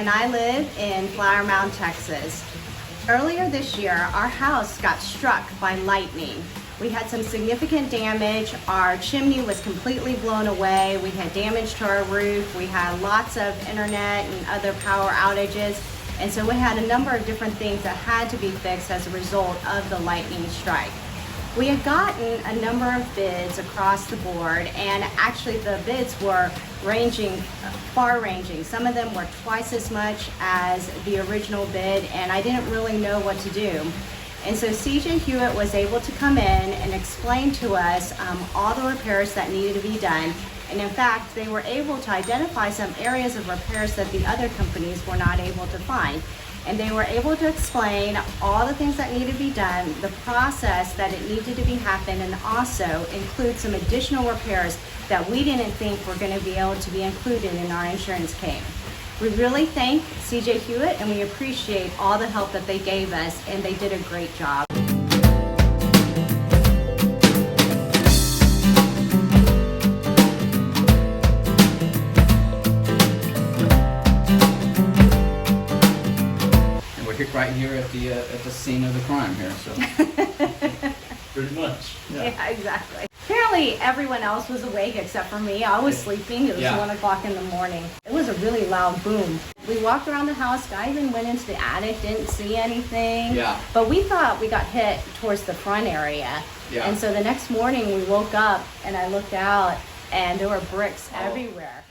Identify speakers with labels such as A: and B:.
A: and I live in Flower Mound, Texas. Earlier this year, our house got struck by lightning. We had some significant damage. Our chimney was completely blown away. We had damage to our roof. We had lots of internet and other power outages. And so we had a number of different things that had to be fixed as a result of the lightning strike. We had gotten a number of bids across the board, and actually the bids were far-ranging. Some of them were twice as much as the original bid, and I didn't really know what to do. And so CJ Hewitt was able to come in and explain to us all the repairs that needed to be done. And in fact, they were able to identify some areas of repairs that the other companies were not able to find. And they were able to explain all the things that needed to be done, the process that it needed to be happen, and also include some additional repairs that we didn't think were going to be able to be included in our insurance claim. We really thank CJ Hewitt, and we appreciate all the help that they gave us, and they did a great job.
B: Right here at the scene of the crime here, so.
C: Pretty much.
A: Yeah, exactly. Apparently everyone else was awake except for me. I was sleeping. It was 1 o'clock in the morning. It was a really loud boom. We walked around the house. I even went into the attic, didn't see anything.
B: Yeah.
A: But we thought we got hit towards the front area.
B: Yeah.
A: And so the next morning we woke up and I looked out and there were bricks everywhere.